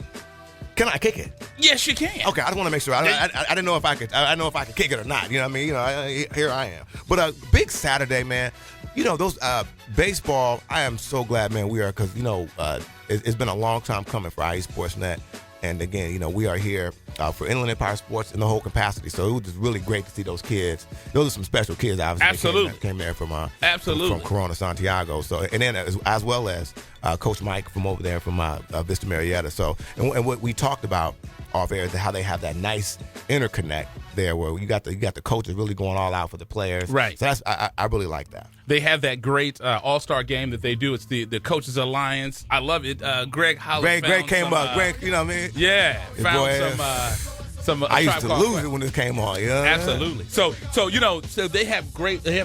Can I kick it?
Yes, you can.
Okay, I just want to make sure. I didn't know if I could. I know if I could kick it or not. You know what I mean? Here I am. But a big Saturday, man. Those baseball. I am so glad, man. We are because it's been a long time coming for IE Sportsnet. And again, we are here for Inland Empire Sports in the whole capacity. So it was just really great to see those kids. Those are some special kids, obviously.
Absolutely.
Came there from
Absolutely.
from Corona, Santiago. So and then as well as Coach Mike from over there from Vista, Murrieta. So and what we talked about off air is how they have that nice interconnect there, where you got the coaches really going all out for the players.
Right.
So that's I really like that.
They have that great all-star game that they do. It's the Coaches Alliance. I love it. Greg Hollis.
Greg came up. Greg, you know what I mean?
Yeah. Found some.
I used to lose it when it came on. Yeah.
Absolutely. So they have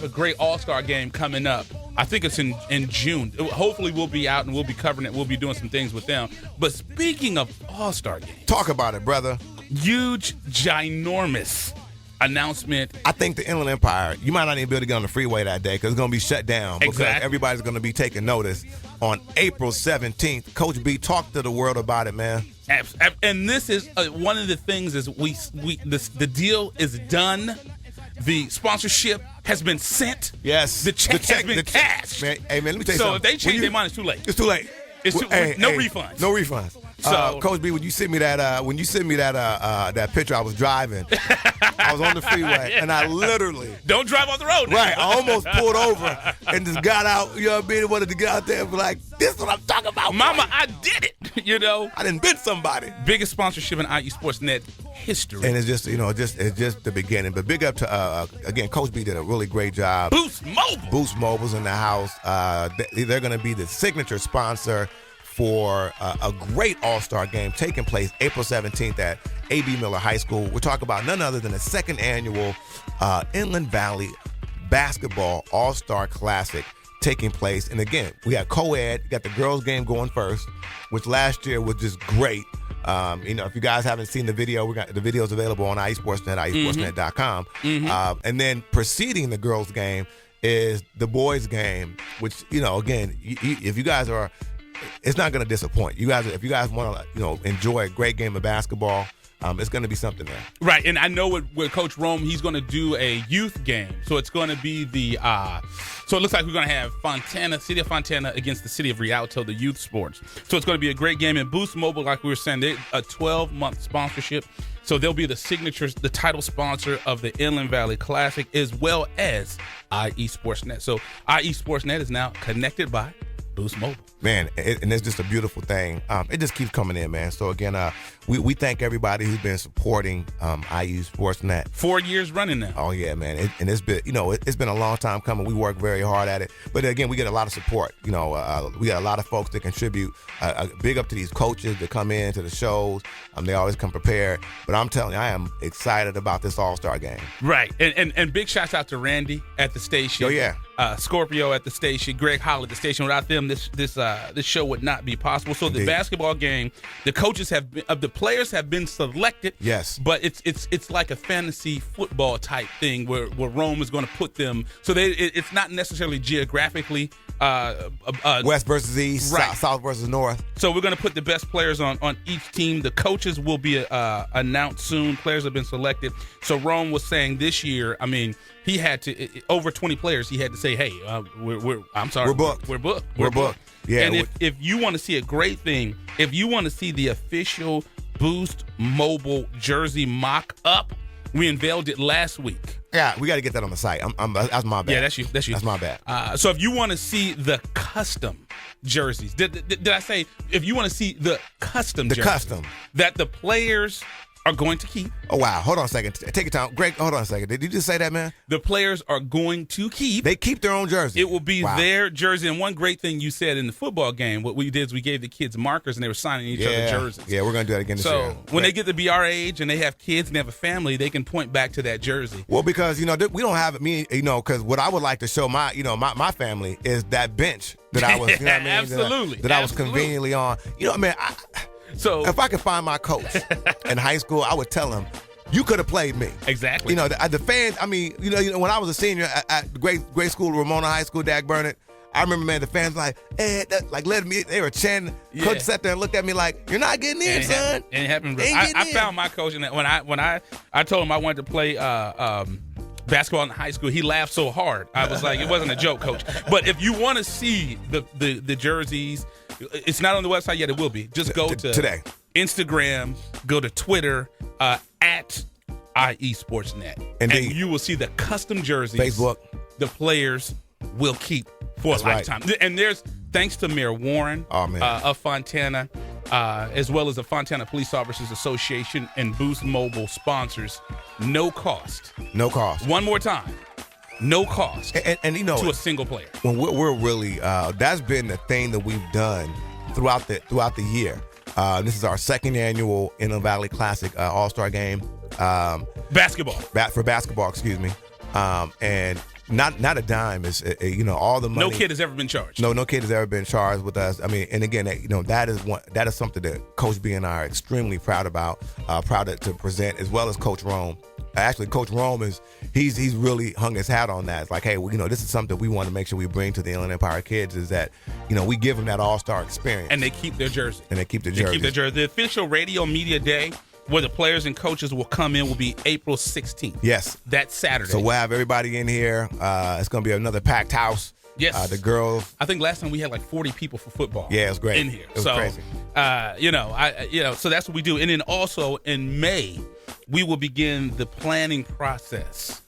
a great all-star game coming up. I think it's in June. Hopefully we'll be out and we'll be covering it. We'll be doing some things with them. But speaking of all-star games,
talk about it, brother.
Huge, ginormous announcement.
I think the Inland Empire, you might not even be able to get on the freeway that day because it's going to be shut down.
Exactly.
Because everybody's going to be taking notice on April 17th. Coach B, talk to the world about it, man.
And this is one of the things is the deal is done. The sponsorship has been sent.
Yes.
The check has been cashed.
Man, hey, man, let me tell you something.
So if they change their mind, it's too late.
It's too late.
No refunds.
No refunds. So, Coach B, when you sent me that that picture, I was driving. I was on the freeway, and I literally
don't drive on the road.
Right, I almost pulled over and just got out. You know what I mean? Wanted to get out there and be like, "This is what I'm talking about,
Mama. I did it."
I didn't bid somebody.
Biggest sponsorship in IE Sportsnet history,
and it's just it's just the beginning. But big up to again, Coach B did a really great job.
Boost Mobile.
Boost Mobile's in the house. They're going to be the signature sponsor for a great all-star game taking place April 17th at A.B. Miller High School. We're talking about none other than the second annual Inland Valley Basketball All-Star Classic taking place. And again, we got co-ed, got the girls game going first, which last year was just great. If you guys haven't seen the video, we got the videos available on IE Sportsnet, IESportsnet.com.
Mm-hmm.
And then preceding the girls game is the boys game, which, again, if you guys are, it's not going to disappoint. If you guys want to, enjoy a great game of basketball, it's going to be something there.
Right, and I know with Coach Rome, he's going to do a youth game. So it's going to be so it looks like we're going to have City of Fontana against the City of Rialto, the youth sports. So it's going to be a great game. And Boost Mobile, like we were saying, they're a 12-month sponsorship. So they'll be the title sponsor of the Inland Valley Classic, as well as IE Sportsnet. So IE Sportsnet is now connected by Boost Mobile.
Man, and it's just a beautiful thing. It just keeps coming in, man. So again, we thank everybody who's been supporting IU Sportsnet.
4 years running now.
Oh yeah, man. It's been it's been a long time coming. We work very hard at it, but again, we get a lot of support. We got a lot of folks that contribute. Big up to these coaches that come in to the shows. They always come prepared. But I'm telling you, I am excited about this All-Star game.
Right, and big shouts out to Randy at the station.
Oh yeah.
Scorpio at the station, Greg Hall at the station. Without them, this show would not be possible. So the basketball game, the players have been selected.
Yes,
but it's like a fantasy football type thing where Rome is going to put them. So it's not necessarily geographically
west versus east,
right.
south versus north.
So we're going to put the best players on each team. The coaches will be announced soon. Players have been selected. So Rome was saying this year, I mean, he had to over 20 players. He had to say, "Hey, I'm sorry,
we're booked.
We're booked.
We're booked." Yeah.
And if you want to see a great thing, if you want to see the official Boost Mobile jersey mock-up, we unveiled it last week.
Yeah, we got to get that on the site. That's my bad.
Yeah, that's you. That's
my bad.
So if you want to see the custom jerseys, did I say if you want to see the custom jerseys that the players are going to keep?
Oh, wow. Hold on a second. Take your time. Greg, hold on a second. Did you just say that, man?
The players are going to keep.
They keep their own jersey.
It will be their jersey. And one great thing you said in the football game, what we did is we gave the kids markers and they were signing each other's jerseys.
Yeah, we're going to do that again this year.
So when they get to be our age and they have kids and they have a family, they can point back to that jersey.
Well, because, we don't have it, because what I would like to show my family is that bench that I was, you know what I mean?
Absolutely.
That I was conveniently on. So if I could find my coach in high school, I would tell him, you could have played me.
Exactly.
The fans, when I was a senior at grade school, Ramona High School, Dag Burnett, I remember, man, the fans they were chanting. Yeah. Coach sat there and looked at me like, you're not getting in, son.
It happened. I found my coach in that when I told him I wanted to play basketball in high school, he laughed so hard. I was like, it wasn't a joke, coach. But if you want to see the jerseys, it's not on the website yet. It will be. Just go to
today.
Instagram, go to Twitter, at IE Sportsnet.
Indeed.
And you will see the custom jerseys.
Facebook.
The players will keep for a lifetime. Right. And there's, thanks to Mayor Warren of Fontana, as well as the Fontana Police Officers Association and Boost Mobile sponsors, no cost. No cost. One more time. No cost and to a single player.
When we're really that's been the thing that we've done throughout the year. This is our second annual Inland Valley Classic All-Star game.
Basketball.
For basketball, excuse me. And not a dime is all the money.
No kid has ever been charged.
No kid has ever been charged with us. I mean, and again, that is something that Coach B and I are extremely proud about. Proud to present, as well as Coach Rome. Actually, Coach Rome he's really hung his hat on that. It's like, hey, this is something we want to make sure we bring to the Inland Empire kids is that, we give them that all-star experience.
And they keep their jersey.
The
official radio media day where the players and coaches will come in will be April 16th.
Yes.
That's Saturday.
So we'll have everybody in here. It's going to be another packed house.
Yes.
The girls.
I think last time we had like 40 people for football.
Yeah, it was great.
In here.
It was crazy.
So that's what we do. And then also in May, we will begin the planning process.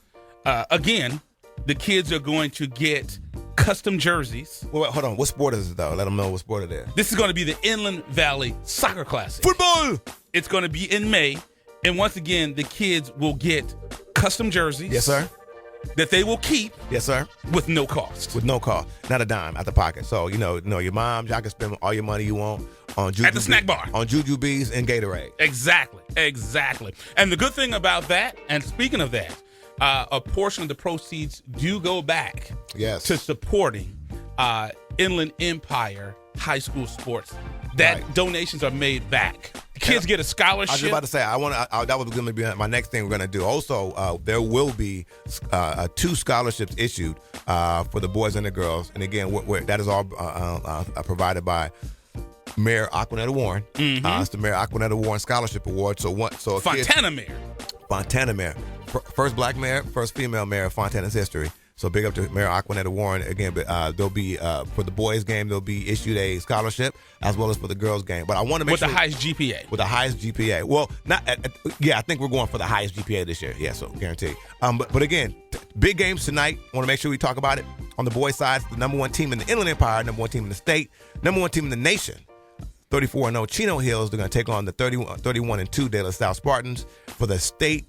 Again, the kids are going to get custom jerseys.
Well, hold on. What sport is it, though? Let them know what sport it is.
This is going to be the Inland Valley Soccer Classic.
Football!
It's going to be in May. And once again, the kids will get custom jerseys.
Yes, sir.
That they will keep.
Yes, sir.
With no cost.
With no cost. Not a dime out the pocket. So, your mom, y'all can spend all your money you want on Juju.
At the snack bar.
On Jujubes and Gatorade.
Exactly. And the good thing about that, and speaking of that, a portion of the proceeds do go back to supporting Inland Empire high school sports. Donations are made back. The kids get a scholarship.
I was just about to say, that was going to be my next thing we're going to do. Also, there will be 2 scholarships issued for the boys and the girls. And again, that is all provided by Mayor Aquanetta Warren. Mm-hmm. It's the Mayor Aquanetta Warren Scholarship Award.
Fontana
Mayor. First black mayor, first female mayor of Fontana's history. So big up to Mayor Aquanetta Warren. Again, there'll be, for the boys' game, there'll be issued a scholarship as well as for the girls' game. But I want to make sure.
With the highest GPA.
With the highest GPA. Well, I think we're going for the highest GPA this year. Yeah, so guarantee. But again, big games tonight. I want to make sure we talk about it. On the boys' side, the number 1 team in the Inland Empire, number 1 team in the state, number 1 team in the nation. 34-0 Chino Hills. They're going to take on the 31-2 De La Salle Spartans for the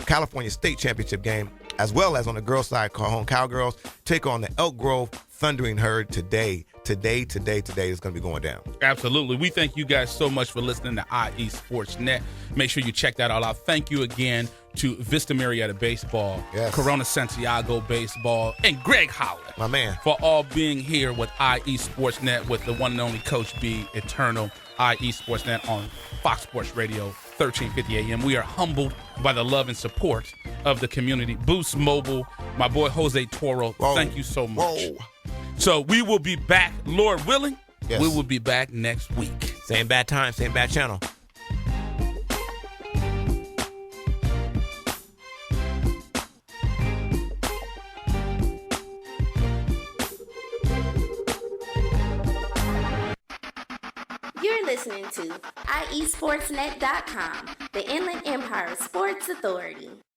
California State Championship game, as well as on the girls' side, Cajon Cowgirls take on the Elk Grove Thundering Herd today. Today is going to be going down.
Absolutely. We thank you guys so much for listening to IE Sports Net. Make sure you check that all out. Thank you again to Vista Murrieta Baseball, Corona Santiago Baseball, and Greg Howlett.
My man.
For all being here with IE Sportsnet with the one and only Coach B, Eternal, IE Sportsnet on Fox Sports Radio, 1350 AM. We are humbled by the love and support of the community. Boost Mobile, my boy Jose Toro, thank you so much. So we will be back, Lord willing. We will be back next week.
Same bad time, same bad channel.
You're listening to IESportsnet.com, the Inland Empire Sports Authority.